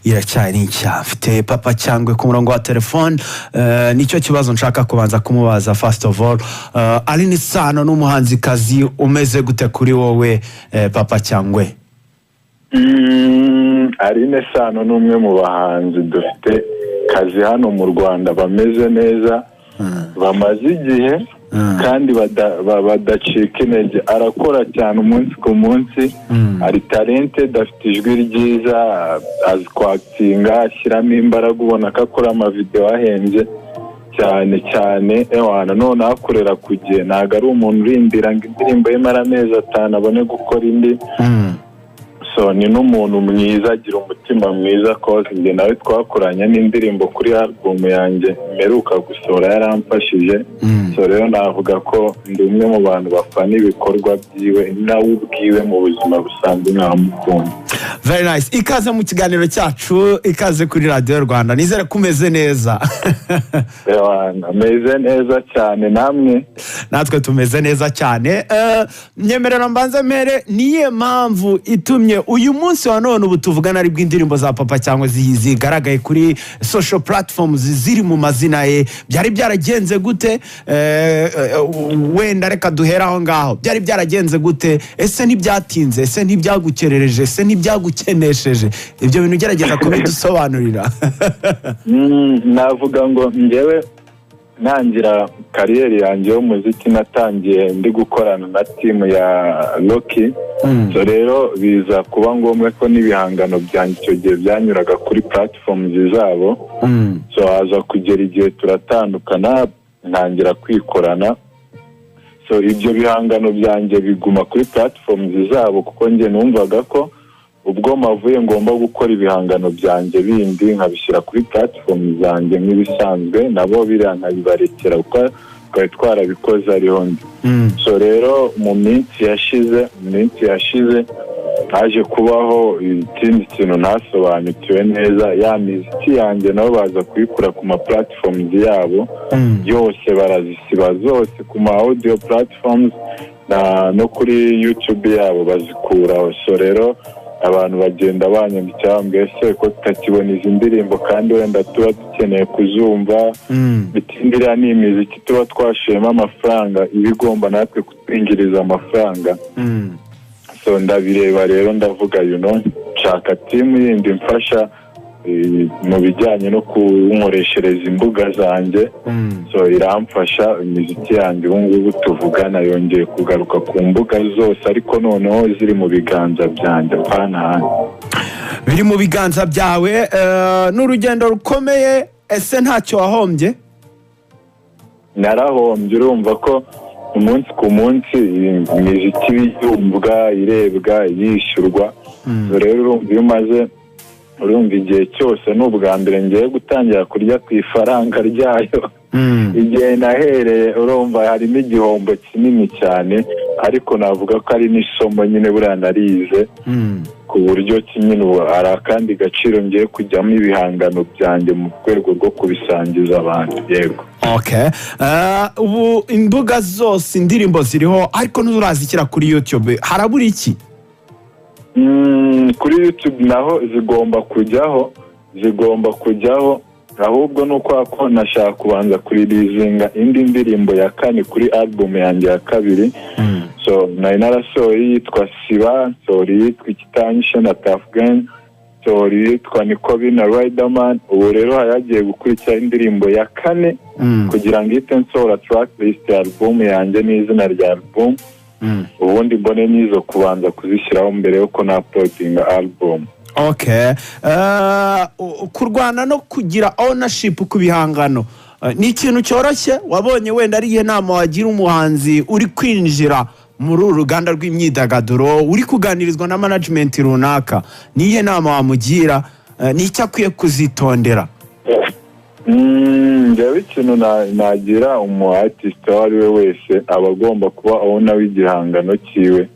iracyari nshya. Mfite papa Cyangwe ku murongo wa telefone. Nicyo kibazo nshaka kubanza kumubaza first of all. Ari Insina n'umuhanzikazi umeze gute kuri wowe papa Cyangwe? Ari Insina n'umwe mu bahanzi dufite kazi hano mu Rwanda bameze neza, bamaze igihe kandi badacika intege. Arakora cyane umunsi ku munsi, ari talented, afite ijwi ryiza, azi kwakitinga, ashyiramo imbaraga, ubona ko akora amavideo ahenze cyane ewana, none akorera ku gihe. Ntabwo ari umuntu urindira ngo indirimbo ye mara amezi 5 abone gukora indi. So ni n'umuntu mwiza, agira umutima mwiza, koze njye nawe twakoranye n'indirimbo kuri album yanjye mperuka gusohora, yaramfashije. So rero navuga ko ndi umwe mu bantu bafana ibikorwa byiwe, nawe ubwiwe mu buzima busanzwe nkamukunda. Very nice. Ikaze mu kiganiro cyacu, ikaze kuri Radio Rwanda. Nizere kumeze neza. Meze neza cyane, namwe? Natwe tumeze neza cyane. Nyemerera mbanze mere, niye mpamvu itumye uyu munsi wa none ubu tuvugana ari bw'indirimbo za papa cyangwa zigaragaye kuri social platforms ziri mu mazina ye? Byari byaragenze gute? Wenda reka duhera aho ngaho. Byari byaragenze gute? Ese ntibyatinze? Ese ntibyagukerereje? Ese ntibyagukenesheje? Ibyo bintu gerageza kubidusobanurira. Navuga ngo njyewe ntangira kariyeri yanjye y'umuziki natangiye ndi gukorana na team ya Loki. So rero biza kuba ngombwa ko n'ibihangano byanjye icyo gihe byanyuraga kuri platforms zabo. So haza kugera igihe turatandukana, ntangira kwikorana. So ibyo bihangano byanjye biguma kuri platforms zabo, kuko njye numvaga ko ubwo mavuye ngomba gukora ibihangano byanjye bindi nkabishyira kuri platform zanjye nk'ibisanzwe, nabo birankabibarekera kuko twari twarabikoze ariho ndi. So rero mu minsi yashize haje kubaho ikindi kintu ntasobanukiwe neza. Ya miziki yanjye nabo baza kuyikura ku ma platforms yabo yose, barazisiba zose ku ma audio platforms no kuri YouTube yabo bazikuraho. So rero abantu bagenda banyandikira bambwira se ko tutakibona izi ndirimbo kandi wenda tuba dukeneye kuzumva. Bitindira ni imiziki tuba twashema amafaranga, ibigomba natwe kutwinjiriza amafaranga. So ndabireba rero ndavuga nshaka team yindi mfasha mu bijyanye no kunkoreshereza imbuga zanjye. So iramfasha, imiziki yanjye ubu ngubu tuvugana yongeye kugaruka ku mbuga zose, ariko noneho ziri mu biganza byanjye pana. Biri mu biganza byawe. N'urugendo rukomeye. Ese ntacyo wahombye? Narahombye, urumva ko umunsi ku munsi imiziki yumvwa, irebwa, yishyurwa. Rero urumva igihe cyose n'ubwa mbere ngiye gutangira kurya ku ifaranga ryayo. Igihe nahereye urumva harimo igihombo kinini cyane, ariko navuga ko ari n'isomo nyine buriya narize ku buryo nyine hari akandi gaciro ngiye kujyamo ibihangano byanjye mu rwego rwo kubisangiza abantu. Yego. Okay. Ubu imbuga zose indirimbo ziriho, ariko ntuzazikira kuri YouTube. Harabura iki? Kuri YouTube naho zigomba kujyaho, ahubwo nuko ako nashaka kubanza kuririzinga indi ndirimbo ya kane kuri album yanjye ya kabiri. So narasohoye yitwa Siba, sorry yitwa Kitanyishe na Tafgan, sorry yitwa Nikobi na Riderman. Ubu rero hayagiye gukurikira indirimbo ya kane kugira ngo ihite nsohora tracklist ya album yanjye n'izina rya album. Ubundi mbone nizo kubanza kuzishyiraho mbere yuko na uploading album. Okay. Kurwana no kugira ownership ku bihangano ni ikintu cyoroshye? Wabonye wenda ari inama wagira umuhanzi uri kwinjira muri uruganda rw'imyidagaduro, uri kuganirizwa na management runaka, niye nama wamugira? Ni icyo akwiye kuzitondera? Njyewe ikintu nagira umu artist uwo ari we wese aba agomba kuba owner w'igihangano cyiwe.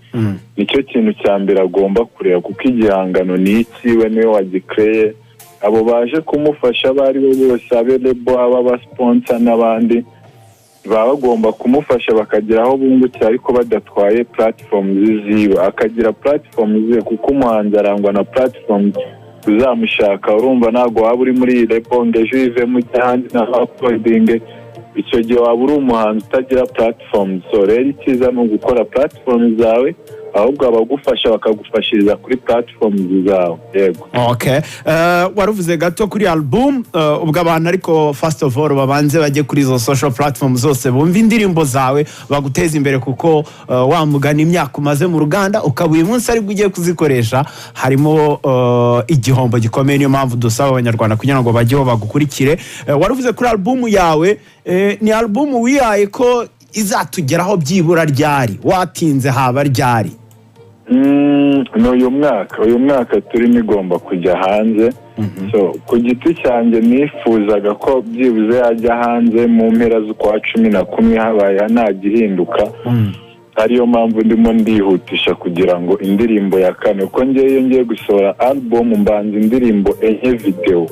Nicyo kintu cya mbere agomba kureba, kuko igihangano ni ikiwe, niwe wagikreye. Abo baje kumufasha bari bo bose, abelebo, aba sponsor n'abandi, baba bagomba kumufasha bakagira aho bungukira, ariko badatwaye platform ziwe. Akagira platform ziwe, kuko umuhanzi arangwa na platform uzamushaka urumva ntabwo waba uri muri reponge jive mu cyandi na uploading icyo gihe waba uri umuhanzi utagira platform. So rero icyiza ni ugukora platform zawe ahubwo abagufasha bakagufashiriza kuri platform zawe. Yego. Okay. Waruvuze gato kuri album ubwo abantu ariko first of all babanze bajye kuri zo social platform zose bumva indirimbo zawe baguteza imbere kuko wamugana imyaka umaze mu ruganda ukaba uyu munsi ari ugiye kuzikoresha harimo igihombo gikomeye niyo mpamvu dusaba abanyarwanda kugira ngo bajyeho bagukurikire. Waruvuze kuri album yawe ni album wihaye ko izatugeraho byibura ryari watinze haba ryari? Uyu mwaka turimo igomba kujya hanze. So ku giti cyanjye nifuzaga ko byibuze yajya hanze mu mpera z'ukwa 11 habaye nta gihinduka. Ariyo mpamvu ndimo ndihutisha kugira ngo indirimbo ya kane uko ngiye gusohora album mbanza indirimbo enye video.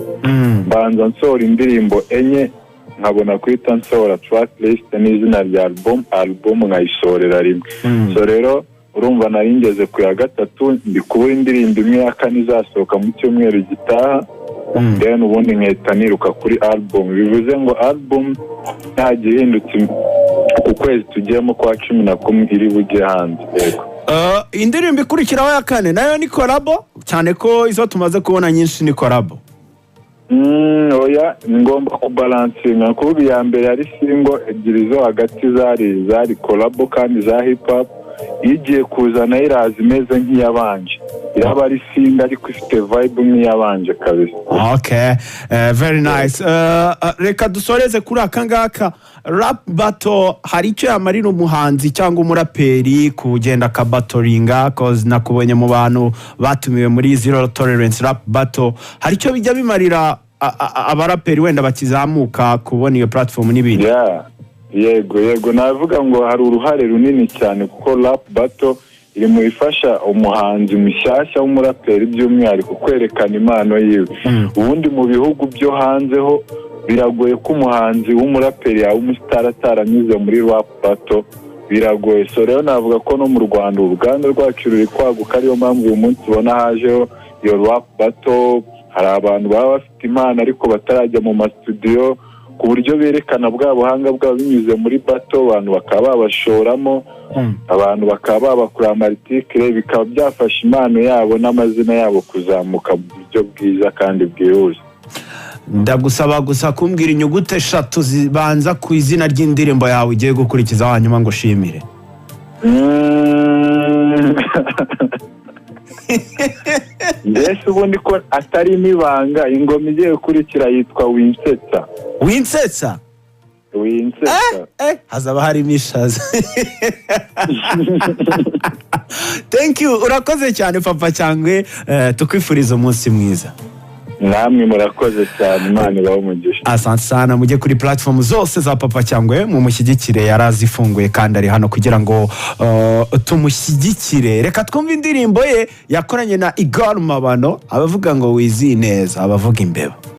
Mbanza nsohora indirimbo enye nkabona kwita nsohora tracklist n'izina rya album nkayisorera rimwe. So rero urumva nari ngeze ku ya gatatu ndi kubura indirimbo imwe ya kane izasohoka mu cyumweru gitaha. Then ubundi nkahita niruka kuri album. Bivuze ngo album nta gihindutse ku kwezi tugiyemo kwa 11 iri bujye hanze. Yego. Indirimbo ikurikiraho ya kane nayo ni collabo cyane ko izo tumaze kubona nyinshi ni collabo. Oya ngomba kubalansinga kuko iya mbere ari single ebyiri zo hagati zari collabo kandi za hip hop. Igiye kuzana iraza imeze nk'iyabanje iraba ari single ariko ifite vibe nk'iyabanje kabisa. Okay, very nice. Reka dusoreze kuri akangaka rap battle hari icyo yamarira umuhanzi cyangwa umuraperi kugenda kabatoringa cause nakubonye mu bantu batumiwe muri Zero Tolerance rap battle hari icyo bijya bimarira abaraperi wenda bakizamuka kubona iyo platform n'ibindi? Yego navuga ngo hari uruhare runini cyane kuko rap battle iri mu ifasha umuhanzi mushyashya w'umuraperi by'umwihariko kwerekana impano yiwe. Ubundi mu bihugu byo hanzeho biragoye ko umuhanzi w'umuraperi yawe umustar ataranyuze muri rap battle biragoye. So rero navuga ko no mu Rwanda uruganda rwacu ruri kwaguka ariyo mpamvu uyu munsi ubona hajeho iyo rap battle. Hari abantu baba bafite impano ariko batarajya mu mastudio ku buryo berekana bwa buhanga bwabo binyuze muri battle abantu bakaba babashoramo abantu bakaba babakura amartikire bikaba byafasha impano yabo n'amazina yabo kuzamuka mu buryo bwiza kandi bwihuse. Ndagusaba gusa kumbwira inyuguti 3 zibanza ku izina ry'indirimbo yawe ugiye gukurikiza hanyuma ngo shimire. Yes ubundi ko atari nibanga ingoma igiye gukurikira yitwa Winsetsa. Hazaba hari mishaza. Thank you, urakoze cyane papa Cyangwe, tukwifuriza umunsi mwiza. Namwe murakoze cyane Imana ibahumugisha. Asante sana mujye kuri platform zose za papa Cyangwe mu mushyigikire yarazifunguye kandi ari hano kugira ngo tumushyigikire. Reka twumve indirimbo ye yakoranye na Igor Mabano abavuga ngo wizi neza abavuga imbeba.